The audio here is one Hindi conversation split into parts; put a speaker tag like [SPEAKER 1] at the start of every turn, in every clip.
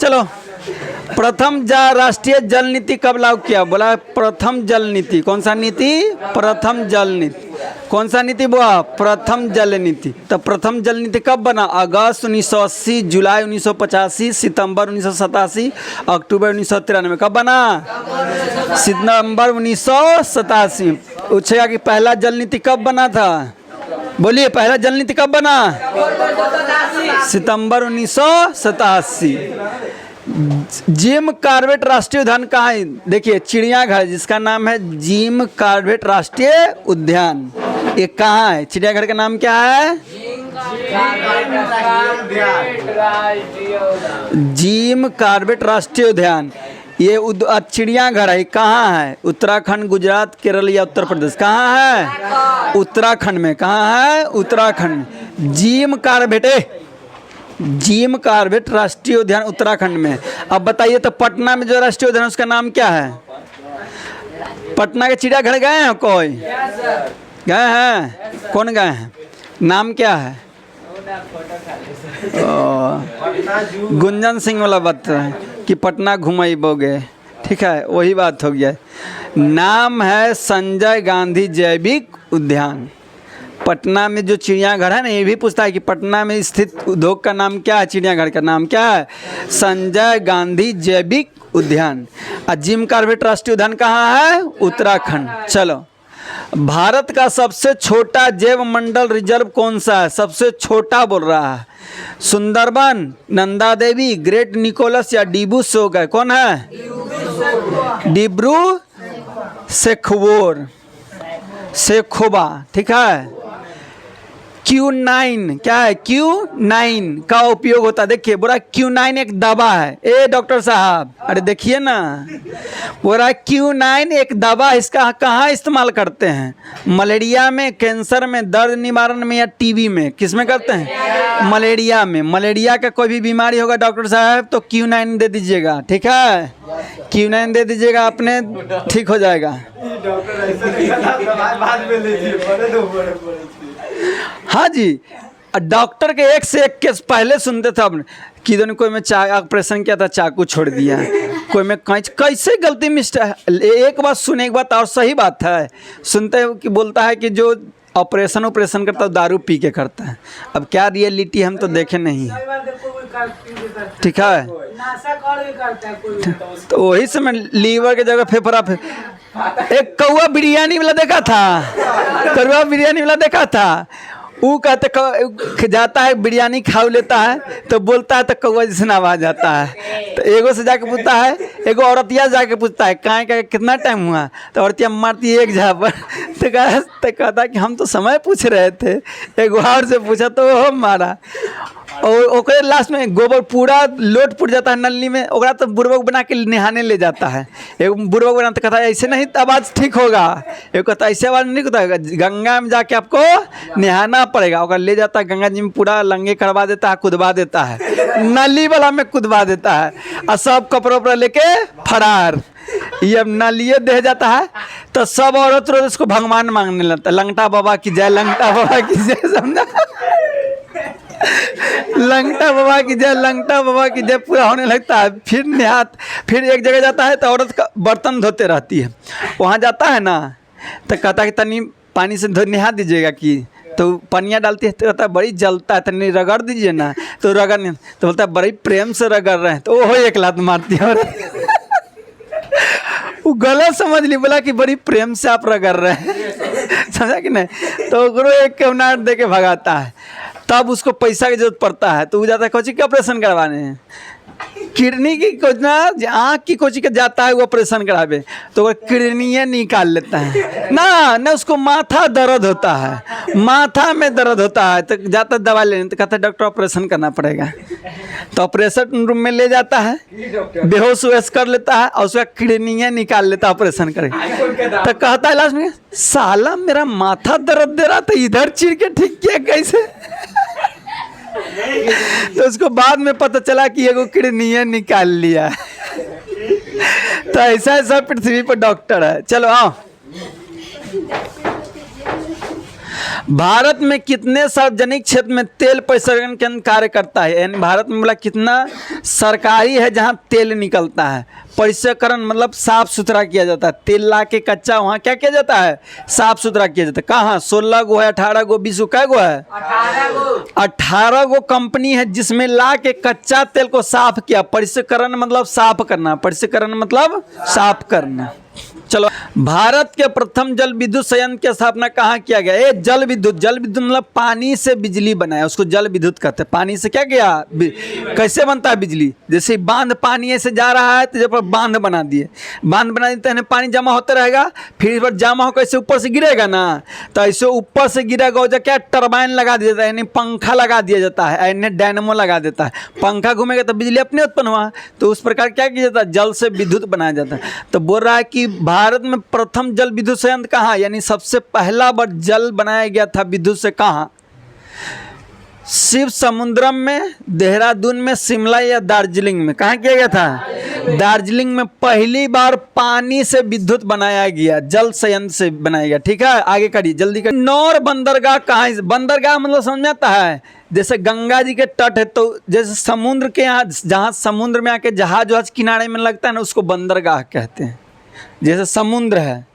[SPEAKER 1] चलो, प्रथम राष्ट्रीय जल नीति कब लागू किया? बोला प्रथम जल नीति। कौन सा नीति? प्रथम जल नीति। कौन सा नीति बोला? प्रथम जल नीति। तो प्रथम जल नीति कब बना? अगस्त 1980, जुलाई 1985, सितंबर 1987, अक्टूबर 1993। कब बना? सितंबर 1987। पूछेगा कि पहला जल नीति कब बना था? बोलिए, पहला जल नीति कब बना? सितंबर 1987। जिम कॉर्बेट राष्ट्रीय उद्यान कहाँ है? देखिए, चिड़ियाघर जिसका नाम है जिम कॉर्बेट राष्ट्रीय उद्यान, ये कहाँ है? चिड़ियाघर का नाम क्या है? जिम कॉर्बेट राष्ट्रीय उद्यान। ये चिड़ियाघर है, कहाँ है? उत्तराखंड, गुजरात, केरल या उत्तर प्रदेश? कहाँ है? उत्तराखंड में। कहाँ है? Uttarakhand. Jim Corbett, Jim Corbett राष्ट्रीय उद्यान उत्तराखंड में। अब बताइए, तो पटना में जो राष्ट्रीय उद्यान है उसका नाम क्या है? पटना के चिड़ियाघर गए हैं कोई? गए हैं? कौन गए हैं? नाम क्या है? गुंजन सिंह वाला बात है कि पटना घुमाइबोगे, ठीक है, वही बात हो गया। नाम है संजय गांधी जैविक उद्यान। पटना में जो चिड़ियाघर है ना, ये भी पूछता है कि पटना में स्थित उद्योग का नाम क्या है? चिड़ियाघर का नाम क्या है? संजय गांधी जैविक उद्यान। और जिम कॉर्बेट राष्ट्रीय उद्यान कहाँ है? उत्तराखंड। चलो, भारत का सबसे छोटा जैव मंडल रिजर्व कौन सा है? सबसे छोटा बोल रहा है। सुंदरबन, नंदा देवी, ग्रेट निकोलस या डिब्रू सैखोवा? कौन है? डिब्रू सैखोवा, ठीक है। Q9 क्या है? Q9 का उपयोग होता है। देखिए, बोला Q9 एक दवा है। ए डॉक्टर साहब, अरे देखिए ना, बोला Q9 एक दवा, इसका कहाँ इस्तेमाल करते हैं? मलेरिया में, कैंसर में, दर्द निवारण में या टीबी में? किस में करते हैं? मलेरिया में। मलेरिया का कोई भी बीमारी होगा डॉक्टर साहब तो Q9 दे दीजिएगा, ठीक है? Q9 दे दीजिएगा, अपने ठीक हो जाएगा। हाँ जी, डॉक्टर के एक से एक केस पहले सुनते थे अपने कि कोई में ऑपरेशन किया था, चाकू छोड़ दिया, कोई में कैसे गलती मिस्टेक। एक बात सुने, एक बात और सही बात है, सुनते हैं कि बोलता है कि जो ऑपरेशन करता है दारू पी के करता है। अब क्या रियलिटी हम तो देखे नहीं, ठीक है? तो वही समय लीवर के जगह फेफड़ा एक कौआ बिरयानी वाला देखा था, कौआ बिरयानी वाला देखा था। वो कहते जाता है बिरयानी खा लेता है तो बोलता है तो कौआ जैसे आवाज आता है। तो एगो से जाके पूछता है, एगो औरतिया जाके पूछता है कहाँ का कितना टाइम हुआ? तो औरतिया मारती है एक झापड़। तो कहता है कि हम तो समय पूछ रहे थे। एगो और से पूछा तो वो मारा। और ओकरे लास्ट में गोबर पूरा लोट पुट जाता है नली में, ओकरा तो बुड़बक बना के नहाने ले जाता है। एक बुड़बक बना तो कहता है ऐसे नहीं आवाज़ ठीक होगा, एक कहता है ऐसे आवाज़ नहीं होता है, गंगा में जाके आपको नहाना पड़ेगा। ओकरा ले जाता है गंगा जी में, पूरा लंगे करवा देता है, कुदवा देता है, नली वाला में कुदवा देता है, और सब कपड़ा उपड़ा लेके फरार। ये अब नलिए दे जाता है तो सब औरत रोज उसको भगवान मांगने लगता है, लंगटा बाबा की जय, लंगटा बाबा की जय, समझा? लंगटा बाबा की जय, लंगटा बाबा की जय पूरा होने लगता है। फिर निहात, फिर एक जगह जाता है तो औरत का बर्तन धोते रहती है, वहाँ जाता है ना तो कहता है कि तनी पानी से नहा दीजिएगा कि, तो पनिया डालती है तो कहता है बड़ी जलता है, तनी रगड़ दीजिए ना, तो रगड़ नहीं, तो बोलता है बड़ी प्रेम से रगड़ रहे हैं, तो वो एक लात मारती है औरत। वो गलत समझ ली, बोला कि बड़ी प्रेम से आप रगड़ रहे हैं, समझा कि नहीं? तो गुरु एक केवनाट दे के भगाता है। तब उसको पैसा की जरूरत पड़ता है तो वो जाता है कोची के ऑपरेशन करवाने हैं, किडनी की कोचना, आँख की कोची के जाता है वो ऑपरेशन करावे, तो वो किडनियाँ निकाल लेता है ना उसको माथा दर्द होता है, माथा में दर्द होता है तो जाता है दवा लेने, तो कहता है डॉक्टर ऑपरेशन करना पड़ेगा। तो ऑपरेशन रूम में ले जाता है, बेहोश वेश कर लेता है और उसका किडनियाँ निकाल लेता है ऑपरेशन करे। तो कहता है लास्ट में, साला मेरा माथा दर्द दे रहा था, इधर चीर के ठीक किया कैसे? तो उसको बाद में पता चला कि एगो किडनी निकाल लिया। तो ऐसा ऐसा पृथ्वी पर डॉक्टर है। चलो आओ, भारत में कितने सार्वजनिक क्षेत्र में तेल परिसंग्रहण केंद्र कार्य करता है? यानी भारत में बोला कितना सरकारी है जहाँ तेल निकलता है। परिसंग्रहण मतलब साफ सुथरा किया जाता है। तेल ला के कच्चा वहाँ क्या किया जाता है? साफ सुथरा किया जाता है। कहाँ? 16 गो है, 18 गो, 20 गो, कै गो है? 18 गो कंपनी है जिसमें ला के कच्चा तेल को साफ किया। परिसंग्रहण मतलब साफ करना, परिसंग्रहण मतलब साफ करना। चलो, भारत के प्रथम जल विद्युत संयंत्र की स्थापना कहाँ किया गया? ये जल विद्युत मतलब पानी से बिजली बनाया, उसको जल विद्युत कहते हैं। पानी से क्या किया? कैसे बनता है बिजली? जैसे बांध पानी ऐसे जा रहा है तो जब बांध बना दिए, बांध बना दिए तो पानी जमा होता रहेगा, फिर इस बार जमा होकर ऐसे ऊपर से गिरेगा ना, तो ऐसे ऊपर से गिरेगा जो क्या टरबाइन लगा दिया जाता है, यानी पंखा लगा दिया जाता है, यानी डायनेमो लगा देता है। पंखा घूमेगा तो बिजली अपने उत्पन्न हुआ। तो उस प्रकार क्या किया जाता है? जल से विद्युत बनाया जाता है। तो बोल रहा है कि भारत में प्रथम जल विद्युत संयंत्र कहाँ, यानी सबसे पहला बार जल बनाया गया था विद्युत से, कहाँ? शिव समुद्रम में, देहरादून में, शिमला या दार्जिलिंग में? कहाँ किया गया था? दार्जिलिंग में पहली बार पानी से विद्युत बनाया गया, जल संयंत्र से बनाया गया। ठीक है, आगे करिए, जल्दी करिए। किन्नौर बंदरगाह कहाँ है? बंदरगाह मतलब समझ में आता है? जैसे गंगा जी के तट है तो जैसे समुद्र के यहाँ, जहाँ समुद्र में आके जहाज किनारे में लगता है ना, उसको बंदरगाह कहते हैं। जैसे समुद्र है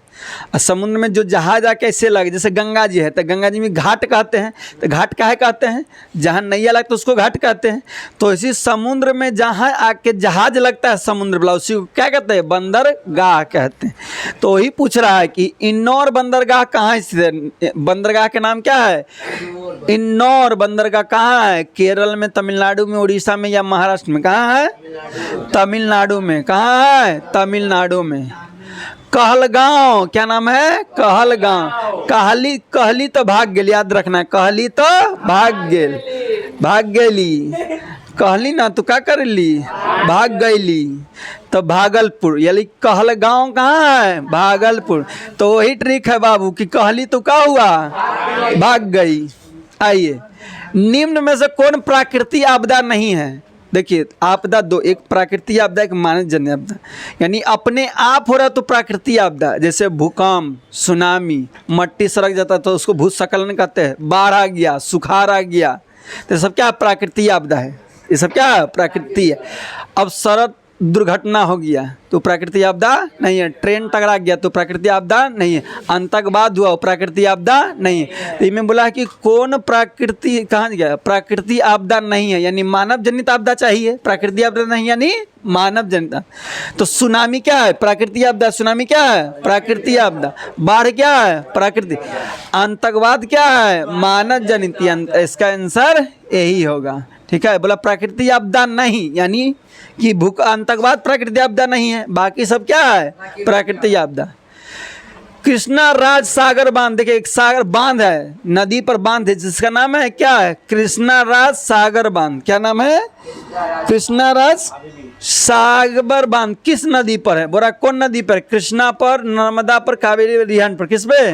[SPEAKER 1] और समुद्र में जो जहाज आके ऐसे लगे, जैसे गंगा जी है तो गंगा जी में घाट कहते हैं। तो घाट काहे कहते हैं? जहाँ नैया लगता है उसको घाट कहते हैं। तो इसी समुद्र में जहाँ आके जहाज लगता है समुद्र वाला, उसी को क्या कहते हैं? बंदरगाह कहते हैं। तो वही पूछ रहा है कि इन्नौर बंदरगाह कहाँ स्थित है? बंदरगाह के नाम क्या है? इन्नौर बंदरगाह कहाँ है? केरल में, तमिलनाडु में, उड़ीसा में या महाराष्ट्र में? कहाँ है? तमिलनाडु में। कहाँ है? तमिलनाडु में। कहलगांव, क्या नाम है? कहलगांव। कहली तो भाग गेल, याद रखना, कहली तो भाग गेली। कहली ना तो क्या कर ली? भाग गईली। तो भागलपुर, यानी कहलगांव कहाँ है? भागलपुर। तो वही ट्रिक है बाबू कि कहली तो क्या हुआ? भाग गई। आइए, निम्न में से कौन प्राकृतिक आपदा नहीं है? देखिए, आपदा दो, एक प्राकृतिक आपदा, एक मानवजन्य आपदा। यानी अपने आप हो रहा तो प्राकृतिक आपदा, जैसे भूकंप, सुनामी, मट्टी सड़क जाता तो उसको भूस्खलन कहते हैं। बाढ़ आ गया, सुखाड़ आ गया, तो सब क्या प्राकृतिक आपदा है। ये सब क्या प्राकृतिक है। अब सड़क दुर्घटना हो गया तो प्राकृतिक आपदा नहीं है। ट्रेन टकरा गया तो प्राकृतिक आपदा नहीं है। आतंकवाद हुआ, प्राकृतिक आपदा नहीं है। तो इनमें बोला कि कौन प्राकृतिक, कहाँ गया? प्राकृतिक आपदा नहीं है, यानी मानव जनित आपदा चाहिए। प्राकृतिक आपदा नहीं यानी मानव जनित। तो सुनामी क्या है? प्राकृतिक आपदा। सुनामी क्या है? प्राकृतिक आपदा। बाढ़ क्या है? प्राकृतिक। आतंकवाद क्या है? मानव जनित। इसका आंसर यही होगा। ठीक है, बोला प्राकृतिक आपदा नहीं, यानी कि आतंकवाद प्राकृतिक आपदा नहीं है, बाकी सब क्या है? प्राकृतिक आपदा। कृष्णा राज सागर बांध, देखिए एक सागर बांध है, नदी पर बांध है, जिसका नाम है क्या है? कृष्णा राज सागर बांध। क्या नाम है? कृष्णा राज सागर बांध। किस नदी पर है? बोरा कौन नदी पर? कृष्णा पर, नर्मदा पर, कावेरी, रिहान पर। किस पे?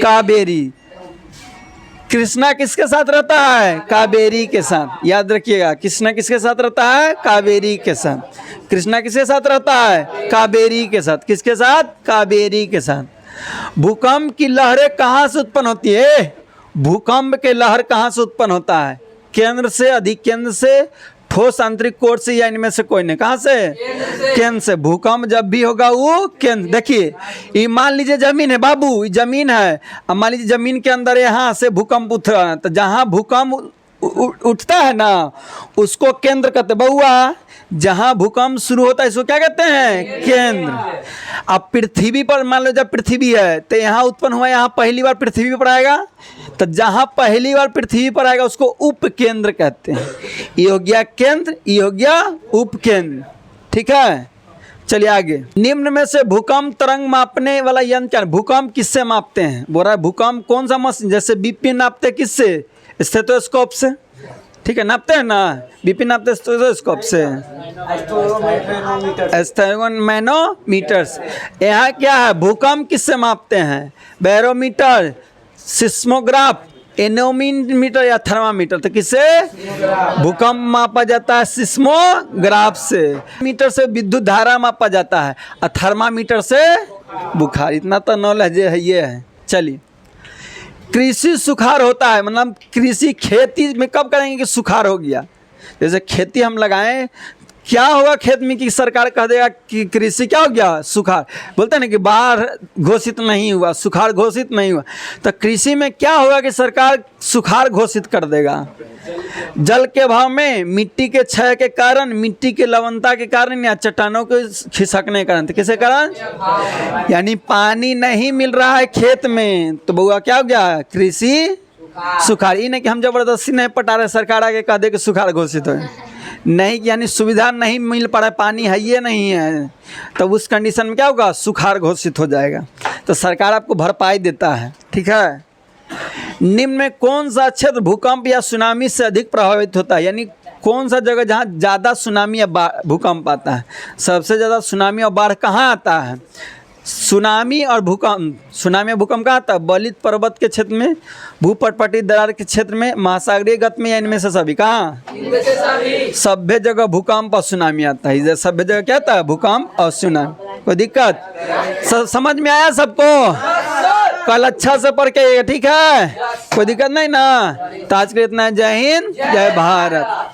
[SPEAKER 1] कावेरी। कृष्णा किसके साथ रहता है? कावेरी के साथ। याद रखिएगा, कृष्णा किसके साथ रहता है? कावेरी के साथ। कृष्णा किसके साथ रहता है? कावेरी के साथ। किसके साथ? कावेरी के साथ। भूकंप की लहरें कहाँ से उत्पन्न होती है? भूकंप के लहर कहाँ से उत्पन्न होता है? केंद्र से, अधिकेंद्र से, ठोस आंतरिक कोर से, या इनमें से कोई नहीं। कहाँ से? केंद्र से। भूकंप जब भी होगा वो केंद्र। देखिए, ये मान लीजिए जमीन है बाबू, ये जमीन है। अब मान लीजिए जमीन के अंदर यहाँ से भूकंप उठ रहा है, तो जहाँ भूकंप उठता है ना उसको केंद्र कहते हैं। बहुआ, जहाँ भूकंप शुरू होता है इसको क्या कहते हैं? केंद्र। अब पृथ्वी पर मान लो जब पृथ्वी है तो यहाँ उत्पन्न हुआ, यहाँ पहली बार पृथ्वी पर आएगा, तो जहाँ पहली बार पृथ्वी पर आएगा उसको उपकेंद्र कहते हैं। ये हो गया केंद्र, ये हो गया उपकेंद्र। ठीक है, चलिए आगे। निम्न में से भूकंप तरंग मापने वाला यंत्र क्या है? भूकंप किससे मापते हैं? बोल रहा है भूकंप कौन सा मशीन? जैसे बीपी नापते किससे? स्टेथोस्कोप से। ठीक है, नापते हैं ना, बीपी नापते स्टेथोस्कोप से, मैनोमीटर्स। यहाँ क्या है? भूकंप किससे मापते हैं? बैरोमीटर, सिस्मोग्राफ, एनोमीटर या थर्मामीटर। तो किससे? भूकंप मापा जाता है सिस्मोग्राफ से। मीटर से विद्युत धारा मापा जाता है और थर्मामीटर से बुखार। इतना तो नॉलेज है, ये है। चलिए, कृषि सुखाड़ होता है, मतलब कृषि खेती में कब करेंगे कि सुखाड़ हो गया। जैसे खेती हम लगाएं, क्या होगा खेत में कि सरकार कह देगा कि कृषि क्या हो गया, सुखाड़। बोलते हैं ना कि बाढ़ घोषित नहीं हुआ, सुखाड़ घोषित नहीं हुआ, तो कृषि में क्या होगा कि सरकार सुखाड़ घोषित कर देगा। जल के अभाव में, मिट्टी के क्षय के कारण, मिट्टी के लवणता के कारण या चट्टानों के खिसकने के कारण, किसके कारण, यानी पानी नहीं मिल रहा है खेत में, तो बउआ क्या हो गया, कृषि सुखाड़। ये नहीं कि हम जबरदस्ती नहीं पटा रहे, सरकार आगे कह दे कि सुखाड़ घोषित हो, नहीं, यानी सुविधा नहीं मिल पा रहा है, पानी है ये नहीं है, तो उस कंडीशन में क्या होगा, सुखाड़ घोषित हो जाएगा। तो सरकार आपको भरपाई देता है, ठीक है। निम्न में कौन सा क्षेत्र भूकंप या सुनामी से अधिक प्रभावित होता है, यानी कौन सा जगह जहाँ ज़्यादा सुनामी या भूकंप आता है। सबसे ज़्यादा सुनामी और बाढ़ कहाँ आता है, सुनामी और भूकंप। सुनामी और भूकंप कहाँ आता है, बलित पर्वत के क्षेत्र में, भूपटपटी दरार के क्षेत्र में, महासागरीय गत में, या इनमें से सभी। कहाँ, सभ्य जगह भूकंप और सुनामी आता है। इधर सभ्य जगह क्या आता है, भूकंप और सुनामी। कोई दिक्कत, समझ में आया सबको, कल अच्छा से पढ़ के, ठीक है, कोई दिक्कत नहीं ना। तो आज के इतना, जय हिंद, जय भारत।